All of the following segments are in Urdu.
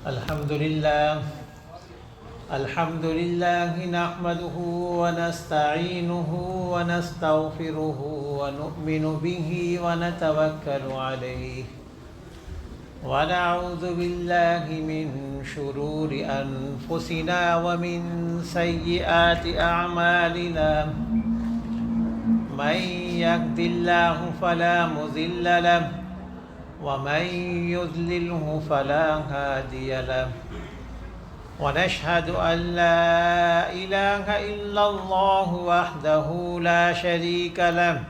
الحمد لله نحمده ونستعينه ونستغفره ونؤمن به ونتوكل عليه ونعوذ بالله من شرور أنفسنا ومن سيئات أعمالنا من يهد الله فلا مضل له ومن يضلله فلا هادي له ونشهد أن لا إله إلا الله وحده لا شريك له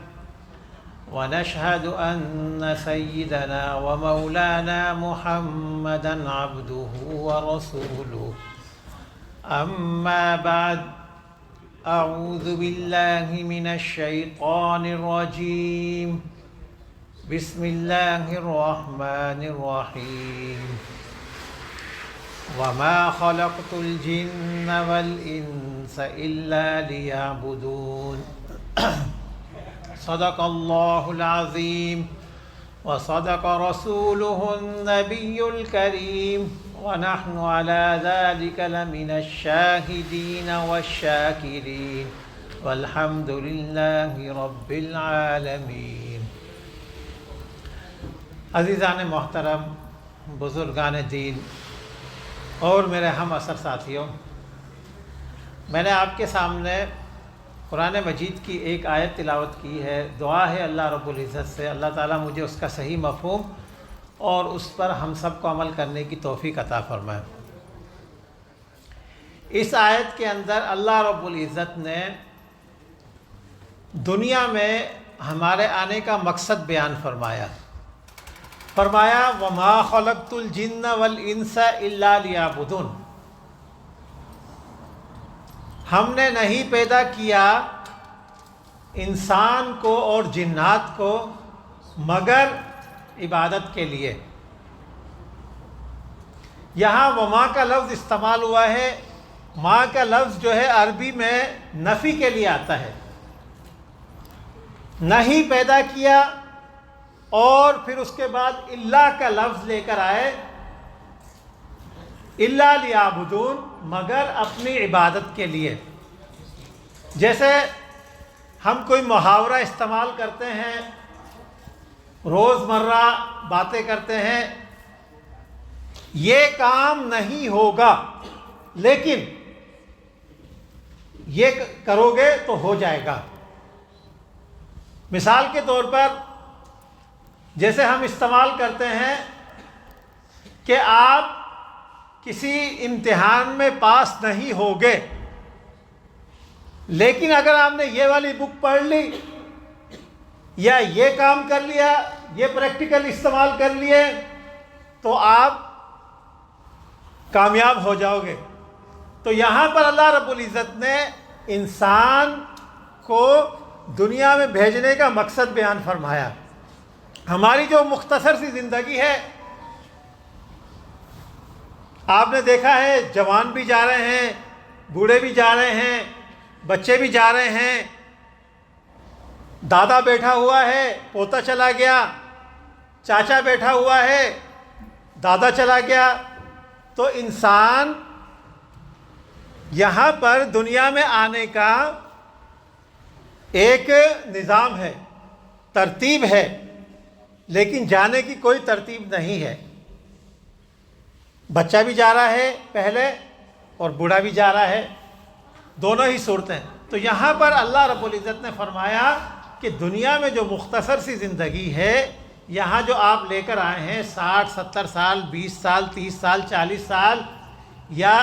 ونشهد أن سيدنا ومولانا محمدا عبده ورسوله أما بعد أعوذ بالله من الشيطان الرجيم بسم الله الرحمن الرحيم وما خلقت الجن والإنس إلا ليعبدون صدق الله العظيم وصدق رسوله النبي الكريم ونحن على ذلك لمن الشاهدين والشاكرين والحمد لله رب العالمين. عزیزان محترم، بزرگان دین اور میرے ہم عصر ساتھیوں، میں نے آپ کے سامنے قرآن مجید کی ایک آیت تلاوت کی ہے. دعا ہے اللہ رب العزت سے اللہ تعالیٰ مجھے اس کا صحیح مفہوم اور اس پر ہم سب کو عمل کرنے کی توفیق عطا فرمائے. اس آیت کے اندر اللہ رب العزت نے دنیا میں ہمارے آنے کا مقصد بیان فرمایا. وَمَا خَلَقْتُ الْجِنَّ وَالْإِنسَ إِلَّا لِيَعْبُدُونَ. ہم نے نہیں پیدا کیا انسان کو اور جنات کو مگر عبادت کے لیے. یہاں وما کا لفظ استعمال ہوا ہے. ما کا لفظ جو ہے عربی میں نفی کے لیے آتا ہے. نہیں پیدا کیا اور پھر اس کے بعد اللہ کا لفظ لے کر آئے. الا لیعبدون، مگر اپنی عبادت کے لیے. جیسے ہم کوئی محاورہ استعمال کرتے ہیں، روزمرہ باتیں کرتے ہیں، یہ کام نہیں ہوگا لیکن یہ کرو گے تو ہو جائے گا. مثال کے طور پر جیسے ہم استعمال کرتے ہیں کہ آپ کسی امتحان میں پاس نہیں ہوگے، لیکن اگر آپ نے یہ والی بک پڑھ لی یا یہ کام کر لیا، یہ پریکٹیکل استعمال کر لیے تو آپ کامیاب ہو جاؤ گے. تو یہاں پر اللہ رب العزت نے انسان کو دنیا میں بھیجنے کا مقصد بیان فرمایا. ہماری جو مختصر سی زندگی ہے، آپ نے دیکھا ہے جوان بھی جا رہے ہیں، بوڑھے بھی جا رہے ہیں، بچے بھی جا رہے ہیں، دادا بیٹھا ہوا ہے پوتا چلا گیا، چاچا بیٹھا ہوا ہے دادا چلا گیا. تو انسان یہاں پر دنیا میں آنے کا ایک نظام ہے، ترتیب ہے، لیکن جانے کی کوئی ترتیب نہیں ہے. بچہ بھی جا رہا ہے پہلے اور بوڑھا بھی جا رہا ہے، دونوں ہی صورتیں. تو یہاں پر اللہ رب العزت نے فرمایا کہ دنیا میں جو مختصر سی زندگی ہے، یہاں جو آپ لے کر آئے ہیں 60 70 سال 20 سال 30 سال 40 سال یا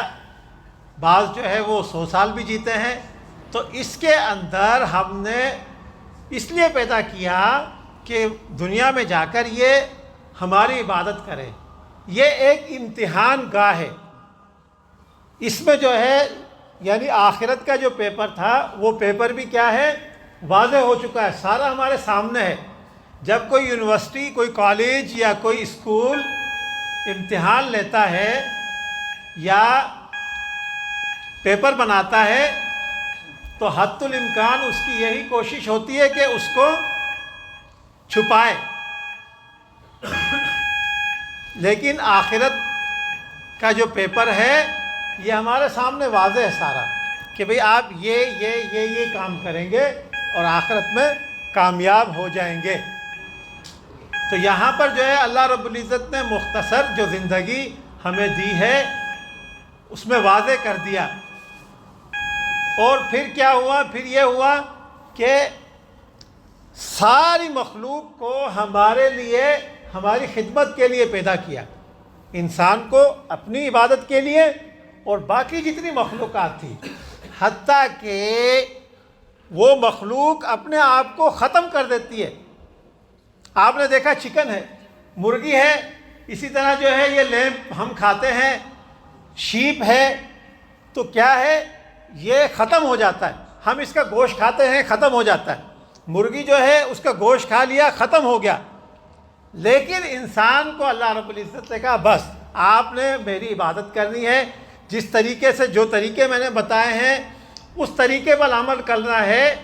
بعض جو ہے وہ 100 سال بھی جیتے ہیں، تو اس کے اندر ہم نے اس لیے پیدا کیا کہ دنیا میں جا کر یہ ہماری عبادت کرے. یہ ایک امتحان گاہ ہے. اس میں جو ہے یعنی آخرت کا جو پیپر تھا وہ پیپر بھی کیا ہے، واضح ہو چکا ہے، سارا ہمارے سامنے ہے. جب کوئی یونیورسٹی، کوئی کالج یا کوئی اسکول امتحان لیتا ہے یا پیپر بناتا ہے تو حد الامکان اس کی یہی کوشش ہوتی ہے کہ اس کو چھپائے. لیکن آخرت کا جو پیپر ہے یہ ہمارے سامنے واضح ہے سارا کہ بھئی آپ یہ کام کریں گے اور آخرت میں کامیاب ہو جائیں گے۔ تو یہاں پر جو ہے اللہ رب العزت نے مختصر جو زندگی ہمیں دی ہے اس میں واضح کر دیا۔ اور پھر کیا ہوا؟ پھر یہ ہوا کہ ساری مخلوق کو ہمارے لیے، ہماری خدمت کے لیے پیدا کیا، انسان کو اپنی عبادت کے لیے اور باقی جتنی مخلوقات تھی، حتیٰ کہ وہ مخلوق اپنے آپ کو ختم کر دیتی ہے۔ آپ نے دیکھا چکن ہے، مرغی ہے، اسی طرح جو ہے یہ لیمب ہم کھاتے ہیں، شیپ ہے، تو کیا ہے یہ ختم ہو جاتا ہے، ہم اس کا گوشت کھاتے ہیں ختم ہو جاتا ہے، مرغی جو ہے اس کا گوشت کھا لیا ختم ہو گیا۔ لیکن انسان کو اللہ رب العزت نے کہا بس آپ نے میری عبادت کرنی ہے، جس طریقے سے جو طریقے میں نے بتائے ہیں اس طریقے پر عمل کرنا ہے۔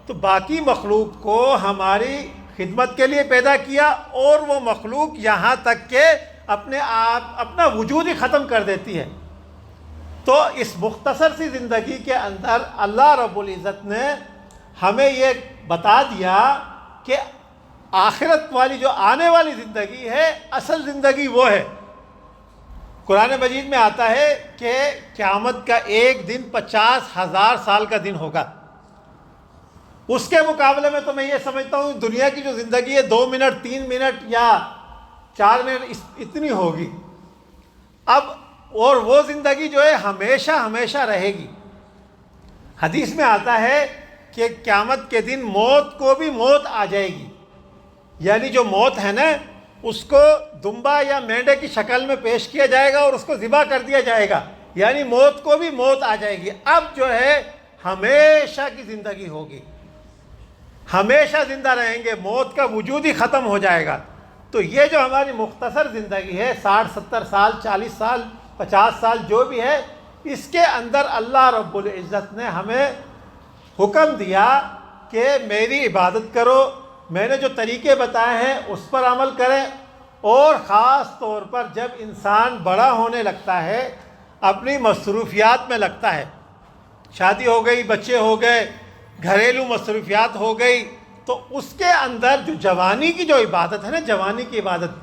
تو باقی مخلوق کو ہماری خدمت کے لیے پیدا کیا، اور وہ مخلوق یہاں تک کہ اپنے آپ اپنا وجود ہی ختم کر دیتی ہے۔ تو اس مختصر سی زندگی کے اندر اللہ رب العزت نے ہمیں یہ بتا دیا کہ آخرت والی جو آنے والی زندگی ہے، اصل زندگی وہ ہے۔ قرآن مجید میں آتا ہے کہ قیامت کا ایک دن 50,000 سال کا دن ہوگا۔ اس کے مقابلے میں تو میں یہ سمجھتا ہوں دنیا کی جو زندگی ہے 2 منٹ 3 منٹ یا 4 منٹ اتنی ہوگی۔ اب اور وہ زندگی جو ہے ہمیشہ ہمیشہ رہے گی۔ حدیث میں آتا ہے کہ قیامت کے دن موت کو بھی موت آ جائے گی، یعنی جو موت ہے نا اس کو دمبا یا مینڈے کی شکل میں پیش کیا جائے گا اور اس کو ذبح کر دیا جائے گا، یعنی موت کو بھی موت آ جائے گی۔ اب جو ہے ہمیشہ کی زندگی ہوگی، ہمیشہ زندہ رہیں گے، موت کا وجود ہی ختم ہو جائے گا۔ تو یہ جو ہماری مختصر زندگی ہے 60 70 سال 40 سال 50 سال جو بھی ہے، اس کے اندر اللہ رب العزت نے ہمیں حکم دیا کہ میری عبادت کرو، میں نے جو طریقے بتائے ہیں اس پر عمل کریں، اور خاص طور پر جب انسان بڑا ہونے لگتا ہے، اپنی مصروفیات میں لگتا ہے، شادی ہو گئی، بچے ہو گئے، گھریلو مصروفیات ہو گئی، تو اس کے اندر جو جوانی کی جو عبادت ہے نا، جوانی کی عبادت،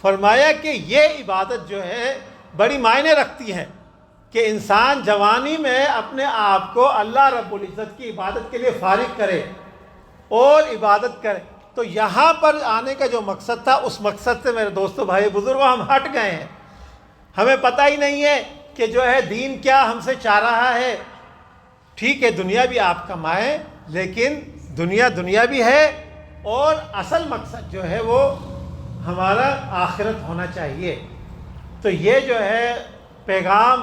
فرمایا کہ یہ عبادت جو ہے بڑی معنی رکھتی ہے کہ انسان جوانی میں اپنے آپ کو اللہ رب العزت کی عبادت کے لیے فارغ کرے اور عبادت کرے۔ تو یہاں پر آنے کا جو مقصد تھا، اس مقصد سے میرے دوستو بھائی بزرگوں ہم ہٹ گئے ہیں۔ ہمیں پتہ ہی نہیں ہے کہ جو ہے دین کیا ہم سے چاہ رہا ہے۔ ٹھیک ہے دنیا بھی آپ کمائیں، لیکن دنیا بھی ہے، اور اصل مقصد جو ہے وہ ہمارا آخرت ہونا چاہیے۔ تو یہ جو ہے پیغام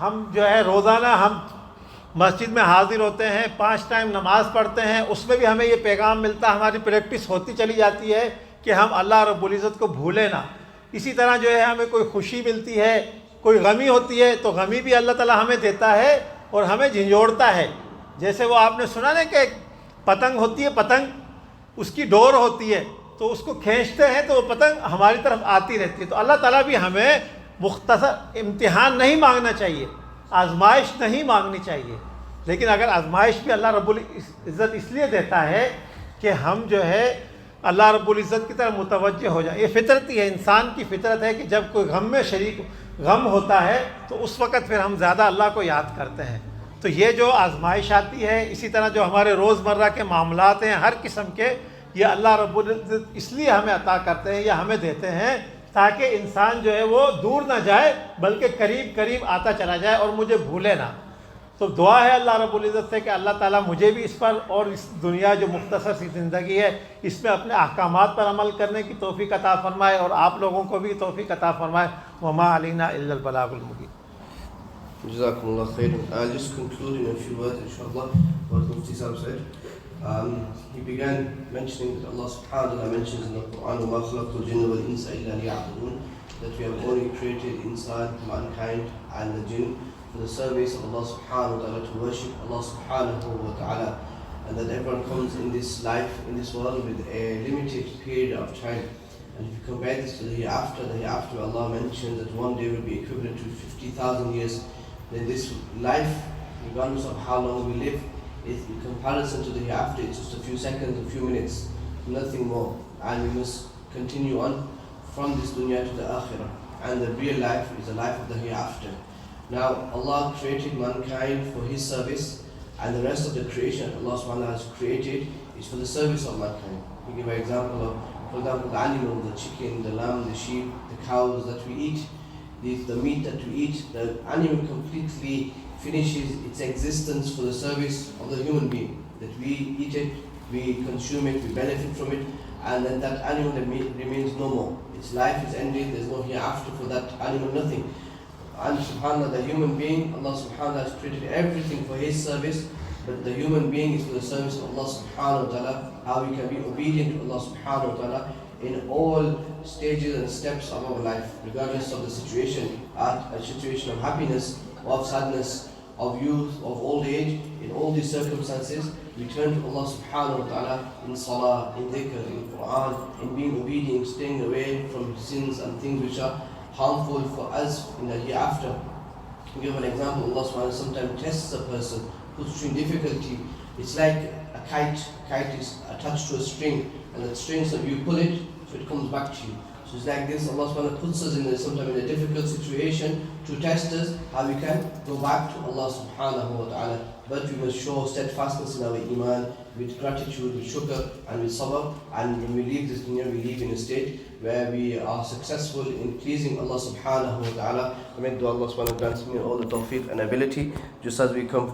ہم جو ہے روزانہ ہم مسجد میں حاضر ہوتے ہیں، 5 ٹائم نماز پڑھتے ہیں، اس میں بھی ہمیں یہ پیغام ملتا ہے، ہماری پریکٹس ہوتی چلی جاتی ہے کہ ہم اللہ رب العزت کو بھولیں نہ۔ اسی طرح جو ہے ہمیں کوئی خوشی ملتی ہے، کوئی غمی ہوتی ہے، تو غمی بھی اللہ تعالیٰ ہمیں دیتا ہے اور ہمیں جھنجھوڑتا ہے۔ جیسے وہ آپ نے سنا نا کہ پتنگ ہوتی ہے، پتنگ اس کی ڈور ہوتی ہے، تو اس کو کھینچتے ہیں تو وہ پتنگ ہماری طرف آتی رہتی ہے۔ تو اللہ تعالیٰ بھی ہمیں مختصر امتحان نہیں مانگنا چاہیے، آزمائش نہیں مانگنی چاہیے، لیکن اگر آزمائش بھی اللہ رب العزت اس لیے دیتا ہے کہ ہم جو ہے اللہ رب العزت کی طرف متوجہ ہو جائیں۔ یہ فطرتی ہے، انسان کی فطرت ہے کہ جب کوئی غم میں شریک غم ہوتا ہے تو اس وقت پھر ہم زیادہ اللہ کو یاد کرتے ہیں۔ تو یہ جو آزمائش آتی ہے، اسی طرح جو ہمارے روزمرہ کے معاملات ہیں ہر قسم کے، یہ اللہ رب العزت اس لیے ہمیں عطا کرتے ہیں یا ہمیں دیتے ہیں تاکہ انسان جو ہے وہ دور نہ جائے بلکہ قریب قریب آتا چلا جائے اور مجھے بھولے نہ۔ تو دعا ہے اللہ رب العزت سے کہ اللہ تعالیٰ مجھے بھی اس پر اور اس دنیا جو مختصر سی زندگی ہے اس میں اپنے احکامات پر عمل کرنے کی توفیق عطا فرمائے، اور آپ لوگوں کو بھی توفیق عطا فرمائے۔ وما علینا الا البلاغ المبین۔ Jazakumullah khairan. I'll just conclude in a few words, inshallah, what Mufti Sahib said. He began mentioning that Allah subhanahu wa ta'ala mentions in the Quran, وَمَا خَلَقْتُ الْجِنَّ وَالْإِنسَ إِلَّا لِيَعْبُدُونَ, that we have only created insan, mankind, and the jinn for the service of Allah subhanahu wa ta'ala, to worship Allah subhanahu wa ta'ala, and that everyone comes in this life, in this world, with a limited period of time. And if you compare this to the hereafter Allah mentions that one day will be equivalent to 50,000 years. Then this life, regardless of how long we live, is in comparison to the hereafter, it's just a few seconds, a few minutes, nothing more. And we must continue on from this dunya to the akhirah. And the real life is the life of the hereafter. Now, Allah created mankind for His service, and the rest of the creation that Allah subhanahu wa ta'ala has created is for the service of mankind. We give an example of, for example, the animal, the chicken, the lamb, the sheep, the cows that we eat, the meat that we eat. The animal completely finishes its existence for the service of the human being. That we eat it, we consume it, we benefit from it, and then that animal remains no more. Its life is ended, there's no hereafter for that animal, nothing. And subhanAllah, the human being, Allah subhanahu wa ta'ala has created everything for His service, but the human being is for the service of Allah subhanahu wa ta'ala, how we can be obedient to Allah subhanahu wa ta'ala in all stages and steps of our life, regardless of the situation, a situation of happiness, of sadness, of youth, of old age. In all these circumstances, we turn to Allah subhanahu wa ta'ala in salah, in dhikr, in Quran, in being obedient, staying away from sins and things which are harmful for us in the hereafter. To give an example, Allah subhanahu wa ta'ala sometimes tests a person, puts you in difficulty. It's like a kite. A kite is attached to a string, and that string, so you pull it, so it comes back to you. So it's like this, Allah subhanahu wa ta'ala puts us sometimes in a difficult situation to test us how we can go back to Allah subhanahu wa ta'ala. But we must show steadfastness in our iman, with gratitude, with shukr and with sabr. And when we leave this dunya, we leave in a state where we are successful in pleasing Allah subhanahu wa ta'ala. I make dua Allah subhanahu wa ta'ala grants me all the tawfiq and ability, just as we come